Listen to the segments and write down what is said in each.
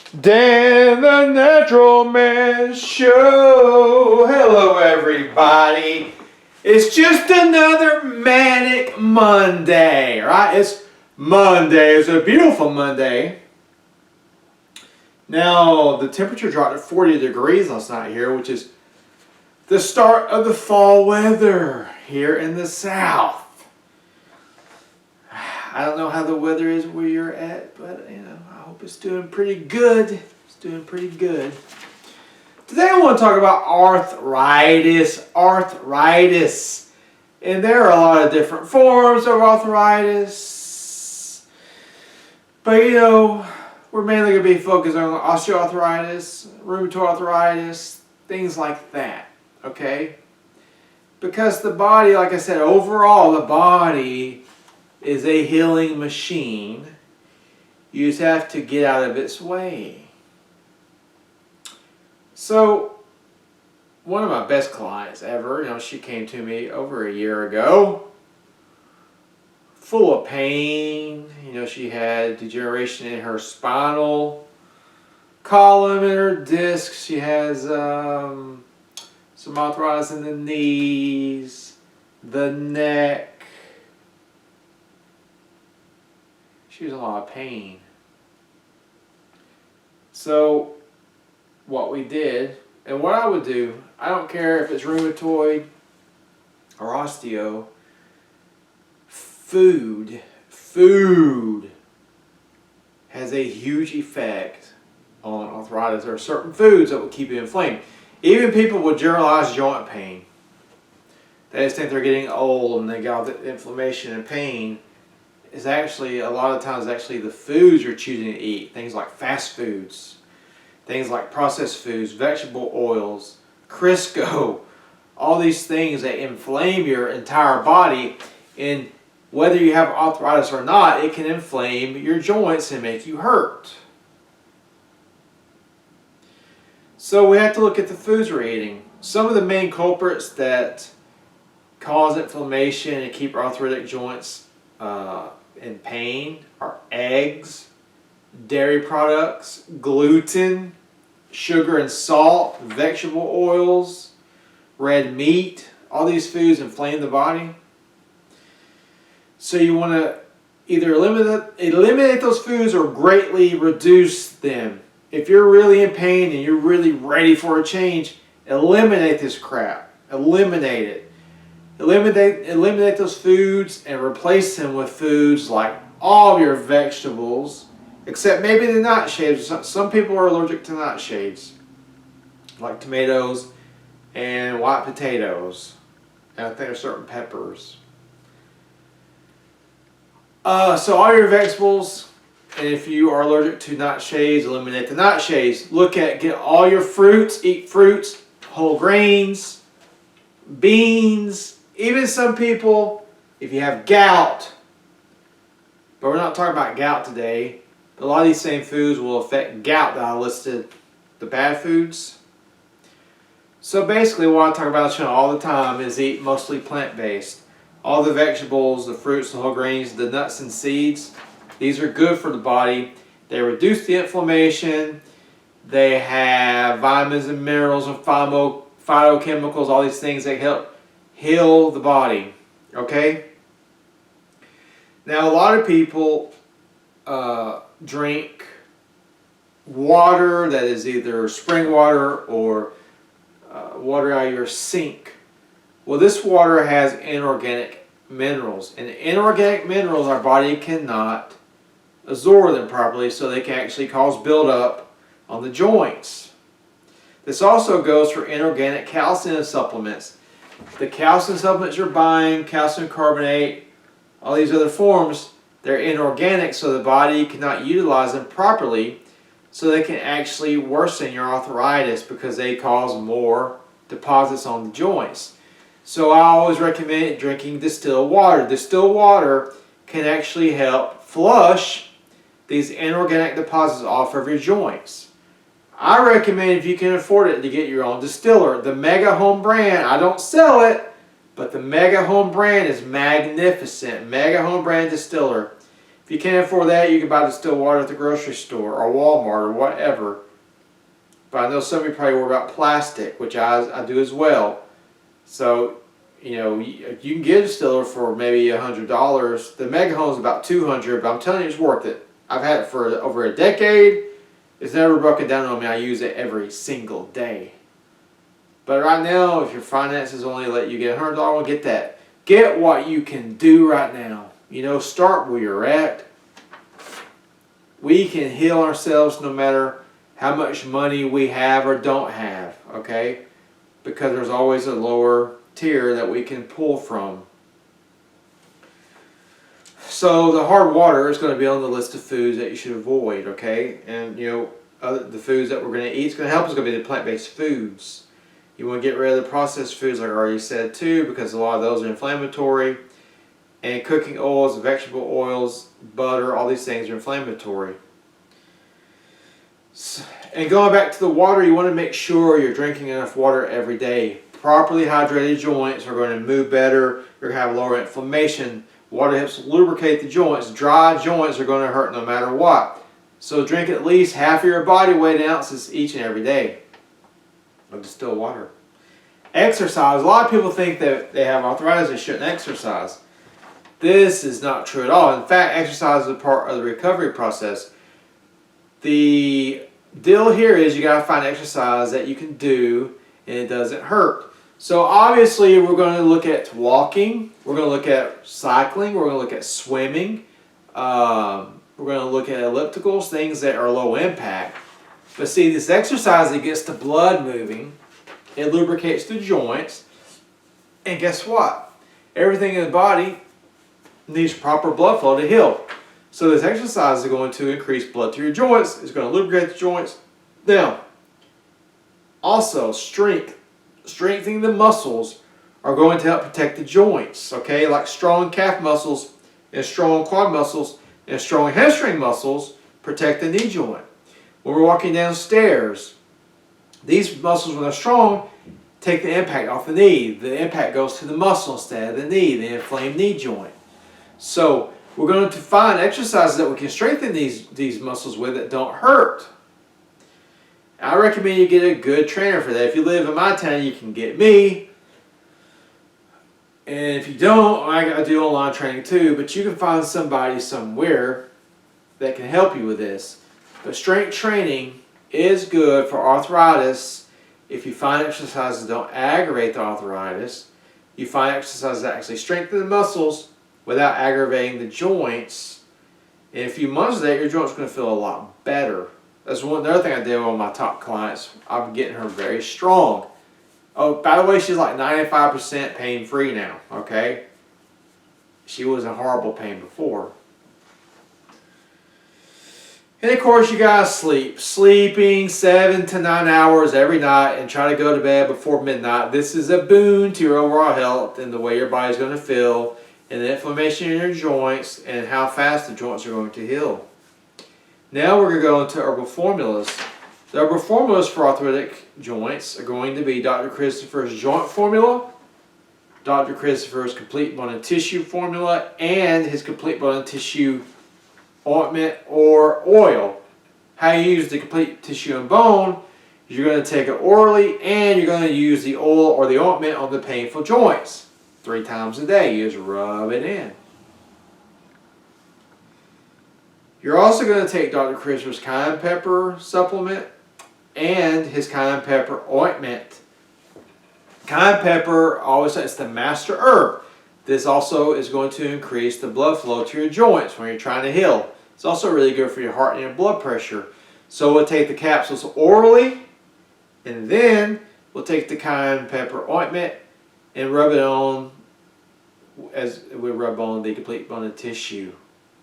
Dan the Natural Man Show. Hello, everybody. It's just another manic Monday, right? It's Monday. It's a beautiful Monday. Now, the temperature dropped to 40 degrees last night here, which is the start of the fall weather here in the South. I don't know how the weather is where you're at, but I hope it's doing pretty good. It's doing pretty good. Today I want to talk about arthritis. Arthritis. And there are a lot of different forms of arthritis. But we're mainly going to be focused on osteoarthritis, rheumatoid arthritis, things like that. Okay? Because the body, like I said, overall the body is a healing machine. You just have to get out of its way. So, one of my best clients ever, she came to me over a year ago, full of pain. She had degeneration in her spinal column and her discs. She has some arthritis in the knees, the neck. She was in a lot of pain. So what we did, and what I would do, I don't care if it's rheumatoid or osteo, food has a huge effect on arthritis. There are certain foods that will keep you inflamed. Even people with generalized joint pain, they just think they're getting old and they got all the inflammation and pain. Is actually, a lot of times, the foods you're choosing to eat. Things like fast foods, things like processed foods, vegetable oils, Crisco, all these things that inflame your entire body. And whether you have arthritis or not, it can inflame your joints and make you hurt. So we have to look at the foods we're eating. Some of the main culprits that cause inflammation and keep arthritic joints in pain are eggs, dairy products, gluten, sugar and salt, vegetable oils, red meat. All these foods inflame the body. So you want to either eliminate those foods or greatly reduce them. If you're really in pain and you're really ready for a change, eliminate this crap. Eliminate it. Eliminate those foods and replace them with foods like all of your vegetables, except maybe the nightshades. Some people are allergic to nightshades, like tomatoes and white potatoes, and I think there's certain peppers. So all your vegetables, and if you are allergic to nightshades, eliminate the nightshades. Get all your fruits, eat fruits, whole grains, beans. Even some people, if you have gout, but we're not talking about gout today, but a lot of these same foods will affect gout that I listed, the bad foods. So basically what I talk about on the channel all the time is eat mostly plant-based. All the vegetables, the fruits, the whole grains, the nuts and seeds, these are good for the body. They reduce the inflammation. They have vitamins and minerals and phytochemicals, all these things that help heal the body. Okay? Now a lot of people drink water that is either spring water or water out of your sink. Well, this water has inorganic minerals, and inorganic minerals our body cannot absorb them properly, so they can actually cause buildup on the joints. This also goes for inorganic calcium supplements. The calcium supplements you're buying, calcium carbonate, all these other forms, they're inorganic, so the body cannot utilize them properly, so they can actually worsen your arthritis because they cause more deposits on the joints. So I always recommend drinking distilled water. Distilled water can actually help flush these inorganic deposits off of your joints. I recommend, if you can afford it, to get your own distiller. The Mega Home brand, I don't sell it, but the Mega Home brand is magnificent. Mega Home brand distiller. If you can't afford that, you can buy distilled water at the grocery store or Walmart or whatever. But I know some of you probably worry about plastic, which I do as well. So, you know, you can get a distiller for maybe $100. The Mega Home is about $200, but I'm telling you, it's worth it. I've had it for over a decade. It's never broken down on me. I use it every single day. But right now, if your finances only let you get $100, get that. Get what you can do right now. You know, start where you're at. We can heal ourselves no matter how much money we have or don't have, okay? Because there's always a lower tier that we can pull from. So the hard water is going to be on the list of foods that you should avoid, okay? And you know, the foods that we're going to eat is going to help us going to be the plant-based foods. You want to get rid of the processed foods, like I already said too, because a lot of those are inflammatory. And cooking oils, vegetable oils, butter, all these things are inflammatory. And going back to the water, you want to make sure you're drinking enough water every day. Properly hydrated joints are going to move better. You're going to have lower inflammation. Water helps lubricate the joints. Dry joints are going to hurt no matter what. So drink at least half of your body weight in ounces each and every day of distilled water. Exercise. A lot of people think that they have arthritis and shouldn't exercise. This is not true at all. In fact, exercise is a part of the recovery process. The deal here is you got to find exercise that you can do and it doesn't hurt. So obviously we're going to look at walking, we're going to look at cycling, we're going to look at swimming, we're going to look at ellipticals, things that are low impact. But see, this exercise, it gets the blood moving, it lubricates the joints, and guess what? Everything in the body needs proper blood flow to heal. So this exercise is going to increase blood to your joints, it's going to lubricate the joints. Now, also strengthening the muscles are going to help protect the joints, okay? Like strong calf muscles and strong quad muscles and strong hamstring muscles protect the knee joint. When we're walking downstairs, these muscles, when they're strong, take the impact off the knee. The impact goes to the muscle instead of the knee, the inflamed knee joint. So we're going to find exercises that we can strengthen these muscles with that don't hurt. I recommend you get a good trainer for that. If you live in my town, you can get me. And if you don't, I do online training too, but you can find somebody somewhere that can help you with this. But strength training is good for arthritis if you find exercises that don't aggravate the arthritis. You find exercises that actually strengthen the muscles without aggravating the joints. In a few months of that, your joint's going to feel a lot better. That's another thing I did with my top clients. I'm getting her very strong. Oh, by the way, she's like 95% pain-free now, okay? She was in horrible pain before. And of course, you gotta sleep. Sleeping 7 to 9 hours every night and try to go to bed before midnight. This is a boon to your overall health and the way your body's going to feel and the inflammation in your joints and how fast the joints are going to heal. Now we're going to go into herbal formulas. The herbal formulas for arthritic joints are going to be Dr. Christopher's joint formula, Dr. Christopher's complete bone and tissue formula, and his complete bone and tissue ointment or oil. How you use the complete tissue and bone is you're going to take it orally and you're going to use the oil or the ointment on the painful joints 3 times a day. You just rub it in. You're also going to take Dr. Christopher's cayenne pepper supplement and his cayenne pepper ointment. Cayenne pepper, always it's the master herb. This also is going to increase the blood flow to your joints when you're trying to heal. It's also really good for your heart and your blood pressure. So we'll take the capsules orally, and then we'll take the cayenne pepper ointment and rub it on as we rub on the complete bone and tissue.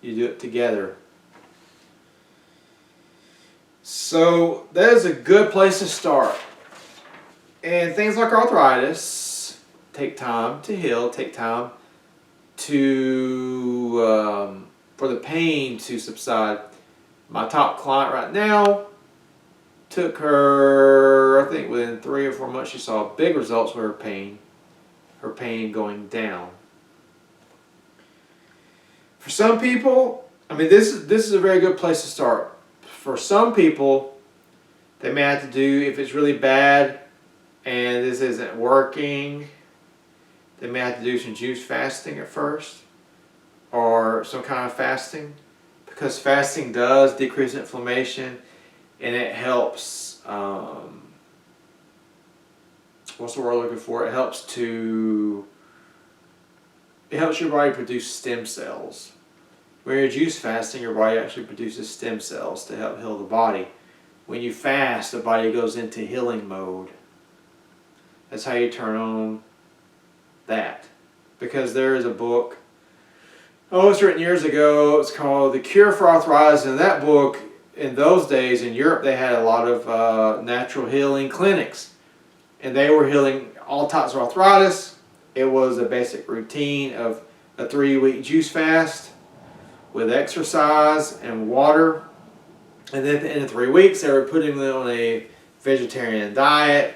You do it together. So that is a good place to start. And things like arthritis take time to heal, take time to for the pain to subside. My top client right now, took her, I think within 3 or 4 months, she saw big results with her pain going down. For some people, I mean, this is a very good place to start. For some people, they may have to do, if it's really bad and this isn't working, they may have to do some juice fasting at first, or some kind of fasting, because fasting does decrease inflammation, and it helps, what's the word I'm looking for? It helps your body produce stem cells. When you're juice fasting, your body actually produces stem cells to help heal the body. When you fast, the body goes into healing mode. That's how you turn on that. Because there is a book, it was written years ago, it's called The Cure for Arthritis, and in that book, in those days in Europe, they had a lot of natural healing clinics, and they were healing all types of arthritis. It was a basic routine of a 3-week juice fast with exercise and water, and then at the end of 3 weeks they were putting them on a vegetarian diet,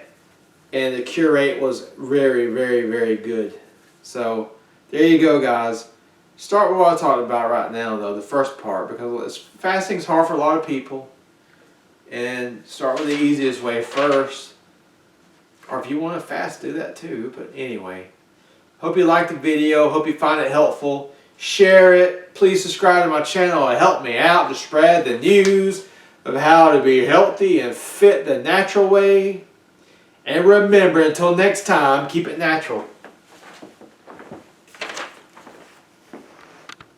and the cure rate was very, very, very good. So there you go, guys. Start with what I talked about right now, though, the first part, because fasting is hard for a lot of people, and start with the easiest way first. Or if you want to fast, do that too. But anyway, hope you liked the video. Hope you find it helpful. Share it. Please subscribe to my channel. It helped me out to spread the news of how to be healthy and fit the natural way. And remember, until next time, keep it natural.